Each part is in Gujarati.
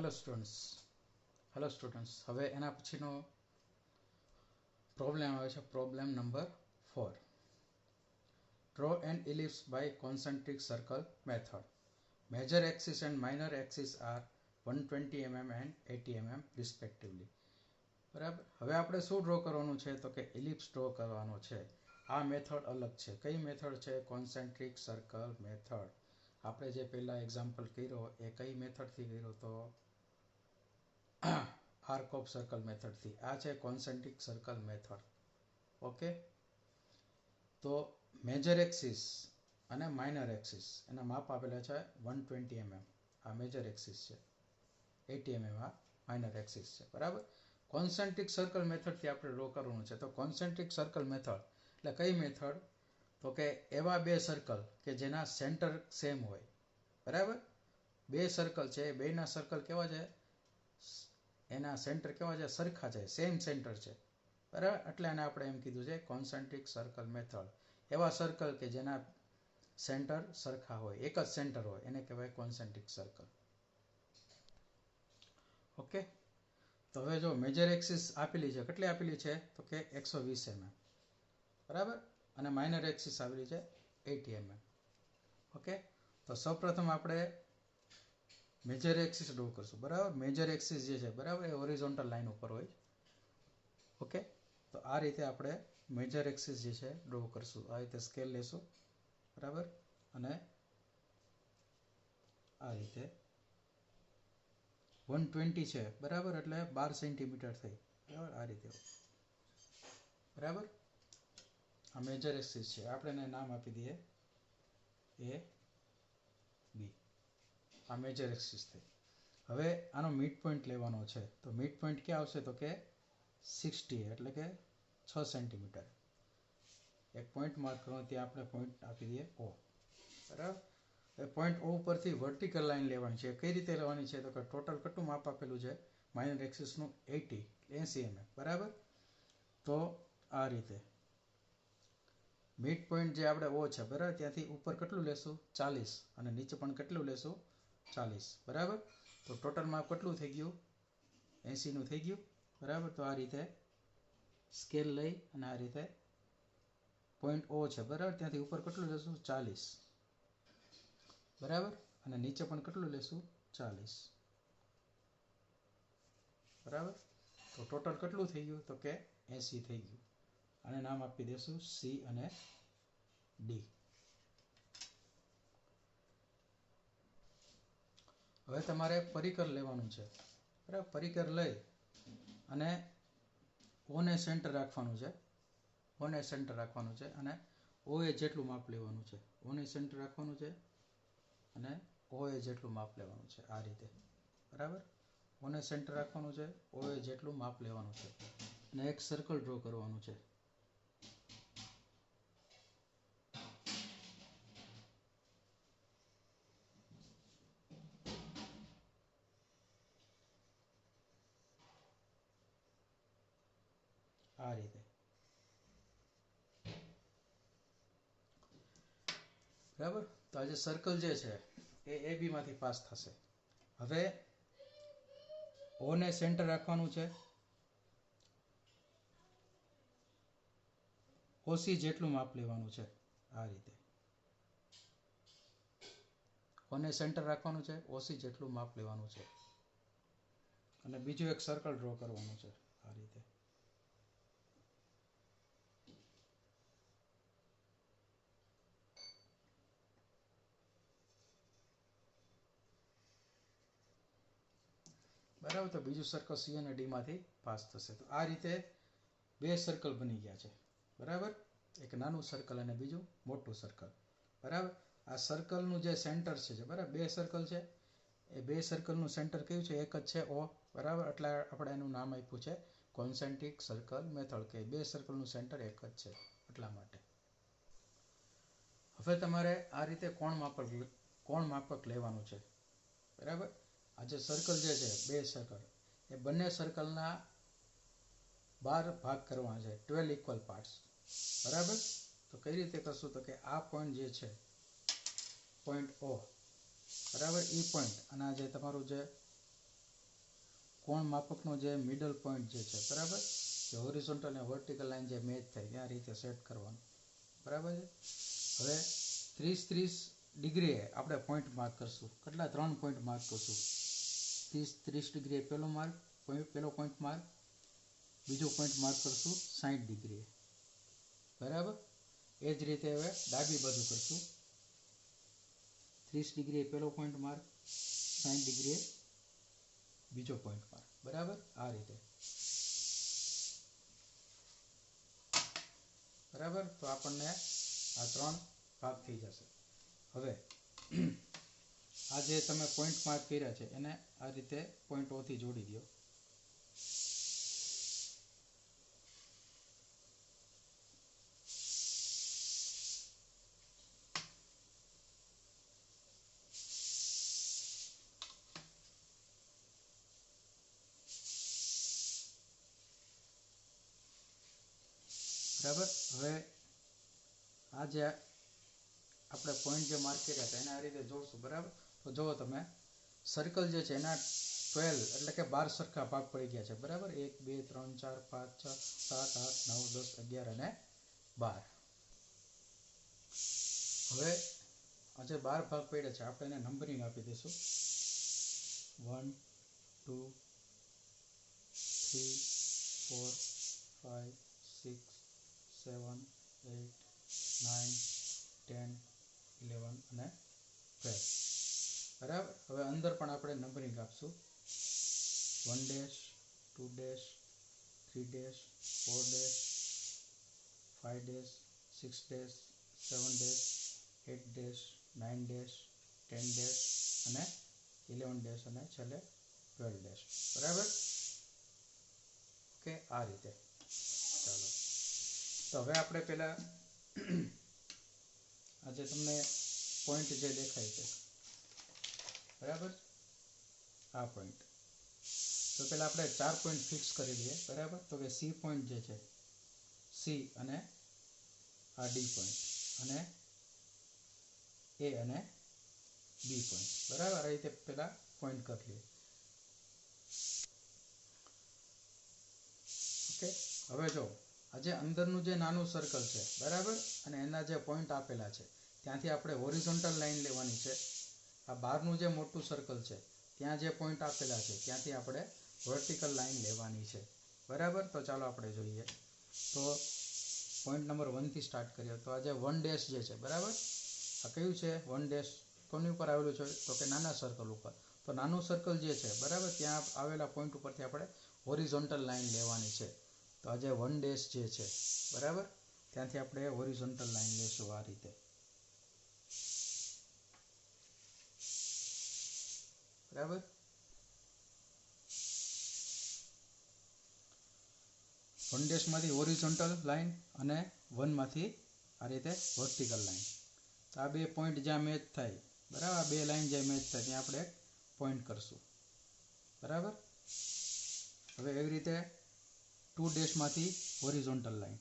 હેલો સ્ટુડન્ટ્સ હવે એના પછીનો પ્રોબ્લેમ આવે છે problem number 4 draw N ellipse by concentric circle method major axis and minor axis are 120 mm and 80 mm respectively બરાબર હવે આપણે શું ડ્રો કરવાનું છે તો કે એલિપ્સ ડ્રો કરવાનો છે આ મેથડ અલગ છે કઈ મેથડ છે કોન્સેન્ટ્રિક સર્કલ મેથડ આપણે જે પહેલા એક્ઝામ્પલ કર્યો એ કઈ મેથડ થી કર્યો તો આર્ક ઓફ સર્કલ મેથડ થી આ છે કોન્સેન્ટ્રિક સર્કલ મેથડ ઓકે તો મેજર એક્સિસ અને માઇનર એક્સિસ એના માપ આપેલા છે 120 mm આ મેજર એક્સિસ છે 80 mm આ માઇનર એક્સિસ છે બરાબર કોન્સેન્ટ્રિક સર્કલ મેથડ થી આપણે ડ્રો કરવાનું છે તો કોન્સેન્ટ્રિક સર્કલ મેથડ એટલે કઈ મેથડ તો કે એવા બે સર્કલ કે જેના સેન્ટર સેમ હોય બરાબર બે સર્કલ છે બેના સર્કલ કેવા છે એના સેન્ટર કેવા છે સરખા છે સેમ સેન્ટર છે બરાબર એટલે આને આપણે એમ કીધું છે કોન્સેન્ટ્રિક સર્કલ મેથડ એવા સર્કલ કે જેના સેન્ટર સરખા હોય એક જ સેન્ટર હોય એને કહેવાય કોન્સેન્ટ્રિક સર્કલ ઓકે તો હવે જો મેજર એક્સિસ આપેલી છે કેટલી આપેલી છે તો કે 120 mm બરાબર અને માઇનર એક્સિસ આપેલી છે 80 mm ઓકે તો સૌપ્રથમ આપણે મેજર એક્સિસ ડ્રો કરશું બરાબર મેજર એક્સિસ જે છે બરાબર એ હોરિઝોન્ટલ લાઈન ઉપર હોય ઓકે તો આ રીતે આપણે મેજર એક્સિસ જે છે ડ્રો કરશું આ રીતે સ્કેલ લેશું બરાબર અને આ રીતે 120 છે બરાબર એટલે 12 સેન્ટીમીટર થઈ બરાબર આ રીતે બરાબર આ મેજર એક્સિસ છે આપણે એને નામ આપી દઈએ એ બી આ મેજર એક્સિસ થઈ હવે આનો મિડ પોઈન્ટ લેવાનો છે તો મિડ પોઈન્ટ ક્યાં આવશે તો કે 60 એટલે કે 6 સેન્ટીમીટર એક પોઈન્ટ માર્ક કરવાનો ત્યાં આપણે પોઈન્ટ આપી દઈએ ઓ બરાબર એ પોઈન્ટ ઓ પરથી વર્ટિકલ લાઈન લેવાની છે કઈ રીતે લેવાની છે તો કે ટોટલ કેટલું માપ આપેલું છે માઇનર એક્સિસ નું 80 mm બરાબર તો આ રીતે મિડ પોઈન્ટ જે આપણે ઓ છે બરાબર ત્યાંથી ઉપર કેટલું લેશું 40 અને નીચે પણ કેટલું લેશું 40 બરાબર તો ટોટલ માપ કેટલું થઈ ગયું 80 નું થઈ ગયું બરાબર તો આ રીતે સ્કેલ લઈ અને આ રીતે પોઈન્ટ ઓ છે બરાબર ત્યાંથી ઉપર કેટલું લેશું 40 બરાબર અને નીચે પણ કેટલું લેશું 40 બરાબર તો ટોટલ કેટલું થઈ ગયું તો કે 80 થઈ ગયું આને નામ આપી દેશું સી અને ડી હવે તમારે પરિકર લેવાનું છે બરાબર પરિકર લઈ અને ઓ ને સેન્ટર રાખવાનું છે ઓ ને સેન્ટર રાખવાનું છે અને ઓ એ જેટલું માપ લેવાનું છે ઓ ને સેન્ટર રાખવાનું છે અને ઓ એ જેટલું માપ લેવાનું છે આ રીતે બરાબર ઓ ને સેન્ટર રાખવાનું છે ઓ એ જેટલું માપ લેવાનું છે અને એક સર્કલ ડ્રો કરવાનું છે આ રીતે બરાબર તો આ જે સર્કલ જે છે એ એ બી માંથી પાસ થશે હવે ઓ ને સેન્ટર રાખવાનું છે ઓસી જેટલું માપ લેવાનું છે આ રીતે ઓ ને સેન્ટર રાખવાનું છે ઓસી જેટલું માપ લેવાનું છે અને બીજું એક સર્કલ ડ્રો કરવાનું છે આ રીતે બરાબર તો બીજું સર્કલ સી અને ડી માંથી પાસ થશે તો આ રીતે બે સર્કલ બની ગયા છે બરાબર એક નાનું સર્કલ અને બીજું મોટું સર્કલ બરાબર આ સર્કલનું જે સેન્ટર છે બરાબર બે સર્કલ છે એ બે સર્કલનું સેન્ટર કયું છે એક જ છે ઓ બરાબર એટલે આપણે એનું નામ આપ્યું છે કોન્સેન્ટ્રિક સર્કલ મેથડ કે બે સર્કલનું સેન્ટર એક જ છે એટલા માટે હવે તમારે આ રીતે કોણ માપક લેવાનું છે બરાબર આ જે સર્કલ જે છે બે સર્કલ એ બંને સર્કલના 12 ભાગ કરવાના છે 12 ઇક્વલ પાર્ટ્સ બરાબર તો કઈ રીતે કરશું તો કે આ પોઈન્ટ જે છે પોઈન્ટ ઓ બરાબર ઈ પોઈન્ટ અને આ જે તમારું જે કોણ માપકનો જે મિડલ પોઈન્ટ જે છે બરાબર, જે હોરિઝોન્ટલ અને વર્ટિકલ લાઈન જે મેચ થાય ત્યાં રીતે સેટ કરવાનું બરાબર છે. હવે 30 ડિગ્રીએ આપણે પોઈન્ટ માર્ક કરશું. કેટલા? 3 પોઈન્ટ માર્ક કરશું. 30 ડિગ્રીએ પહેલો માર્ક, પહેલો પોઈન્ટ માર્ક, બીજો પોઈન્ટ માર્ક કરશું 60 ડિગ્રીએ બરાબર. એ જ રીતે હવે ડાબી બાજુ કરશું. 30 ડિગ્રીએ પહેલો પોઈન્ટ માર્ક, 60 ડિગ્રીએ બીજો પોઈન્ટ માર્ક બરાબર. આ રીતે બરાબર. તો આપણને આ 3 ભાગ થઈ જશે. હવે આ જે તમે પોઈન્ટ માર્ક કર્યા છે એને આ રીતે પોઈન્ટ ઓથી જોડી દો. બરાબર. હવે આ જે આપણે પોઈન્ટ જે માર્ક કર્યા હતા એને આ રીતે જોડશું બરાબર. તો જુઓ તમે સર્કલ જે છે એના 12 એટલે કે 12 સરખા ભાગ પડી ગયા છે બરાબર. 1 2 3 4 5 6 7 8 9 10 11 અને 12. હવે આ જે 12 ભાગ પડ્યા છે આપણે એને નંબરિંગ આપી દઈશું. 1 2 3 4 5 6 7 8 9 10 11 અને 12 બરાબર. હવે અંદર પણ આપણે નંબરિંગ આપશું. 1 dash 2 dash 3 dash 4 dash 5 dash 6 dash 7 dash 8 dash 9 dash 10 dash અને 11 ડેશ અને છેલ્લે 12 ડેશ બરાબર. ઓકે, આ રીતે. ચાલો, તો હવે આપણે પહેલા આજે તમને પોઈન્ટ જે દેખાય છે બરાબર, આ પોઈન્ટ. તો પહેલા આપણે 4 પોઈન્ટ ફિક્સ કરી લઈએ બરાબર. તો કે સી પોઈન્ટ જે છે, સી અને આ ડી પોઈન્ટ અને એ અને બી પોઈન્ટ બરાબર. આ રીતે પહેલા પોઈન્ટ કરી લઈએ. ઓકે, હવે જો આજે અંદરનું જે નાનું સર્કલ છે બરાબર અને એના જે પોઈન્ટ આપેલા છે ત્યાંથી આપણે હોરિઝોન્ટલ લાઈન લેવાની છે. આ બહારનું જે મોટું સર્કલ છે ત્યાં જે પોઈન્ટ આપેલા છે ત્યાંથી આપણે વર્ટિકલ લાઈન લેવાની છે બરાબર. તો ચાલો આપણે જોઈએ. તો પોઈન્ટ નંબર 1 થી સ્ટાર્ટ કરીએ. તો આજે 1 ડેશ જે છે બરાબર, આ કયું છે 1 ડેશ? કોની ઉપર આવેલું છે? તો કે નાના સર્કલ ઉપર. તો નાનું સર્કલ જે છે બરાબર ત્યાં આવેલા પોઈન્ટ ઉપરથી આપણે હોરિઝોન્ટલ લાઈન લેવાની છે. તો આજે 1 ડેશ જે છે બરાબર ત્યાંથી આપણે હોરિઝોન્ટલ લાઈન લેશું આ રીતે બરાબર. 1 ડેશમાંથી હોરિઝોન્ટલ લાઈન અને 1 માંથી આ રીતે વર્ટિકલ લાઈન. તો આ બે પોઈન્ટ જ્યાં મેચ થાય બરાબર, આ બે લાઈન જ્યાં મેચ થાય ત્યાં આપણે પોઈન્ટ કરશું બરાબર. હવે એવી રીતે 2 ડેશમાંથી હોરિઝોન્ટલ લાઈન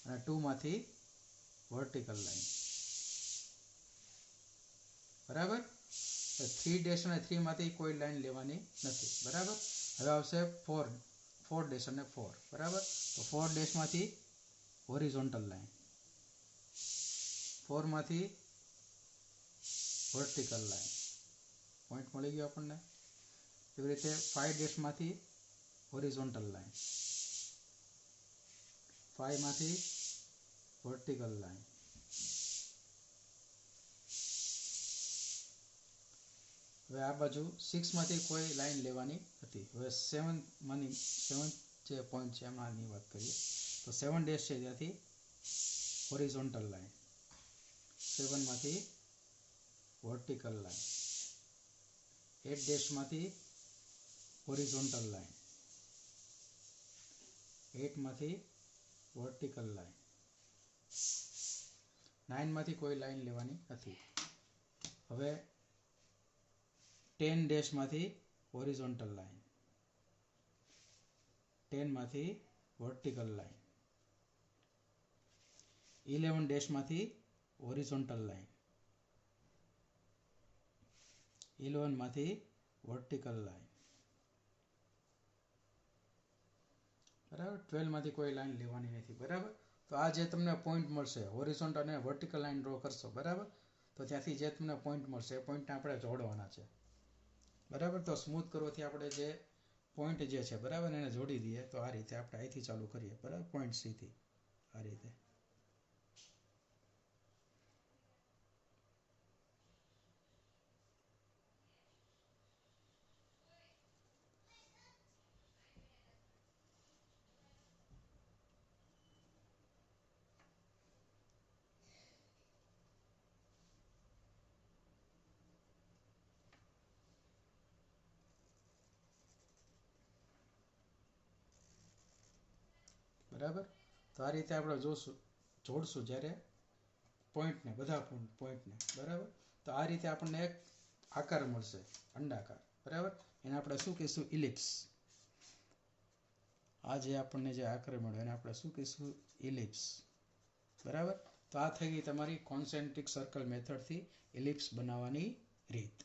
અને 2 માંથી વર્ટિકલ લાઈન બરાબર. 3 ડેશ અને 3 માંથી કોઈ લાઈન લેવાની નથી બરાબર. હવે આવશે 4 ડેશ અને 4 બરાબર. તો 4 ડેશમાંથી હોરિઝોન્ટલ લાઈન, 4 માંથી વર્ટિકલ લાઈન, પોઈન્ટ મળી ગયો આપણને. એવી રીતે 5 ડેશમાંથી હોરિઝોન્ટલ લાઈન, 5 માંથી વર્ટિકલ લાઈન, હવે આ બાજુ 6 માંથી કોઈ લાઈન લેવાની હતી. હવે 7 જે પોઈન્ટ છે એમાંની વાત કરીએ. તો 7 ડેશ છે ત્યાંથી હોરિઝોન્ટલ લાઈન, 7 માંથી વર્ટિકલ લાઈન, 8 ડેશમાંથી હોરિઝોન્ટલ લાઈન, 8 માંથી વર્ટિકલ લાઈન, 9 માંથી કોઈ લાઈન લેવાની નથી. હવે 10 ડેશમાંથી હોરિઝોન્ટલ લાઈન, 10 માંથી વર્ટિકલ લાઈન, 11 ડેશમાંથી હોરિઝોન્ટલ લાઈન, 11 માંથી વર્ટિકલ લાઈન. બરાબર, 12 માંથી કોઈ લાઈન લેવાની નથી. બરાબર, તો આ જે તમને પોઈન્ટ મળશે હોરિઝોન્ટલ અને વર્ટિકલ લાઈન ડ્રો કરશો. બરાબર, તો ત્યાંથી જે તમને પોઈન્ટ મળશે એ પોઈન્ટને આપણે જોડવાના છે. બરાબર, તો સ્મૂથ કરવાથી આપણે જે પોઈન્ટ જે છે બરાબર એને જોડી દઈએ. તો આ રીતે આપણે અહીંથી ચાલુ કરીએ. બરાબર, પોઈન્ટ સી થી આ રીતે. બરાબર, તો આ રીતે આપણે જોડશું જ્યારે પોઈન્ટને, બધા પોઈન્ટને. બરાબર, તો આ રીતે આપણને એક આકાર મળશે, અંડાકાર. બરાબર, એને આપણે શું કહીશું? ઇલિપ્સ. આ જે આપણને જે આકાર મળ્યો એને આપણે શું કહીશું? ઇલિપ્સ. બરાબર, તો આ થઈ ગઈ તમારી કોન્સેન્ટ્રિક સર્કલ મેથડથી ઇલિપ્સ બનાવવાની રીત.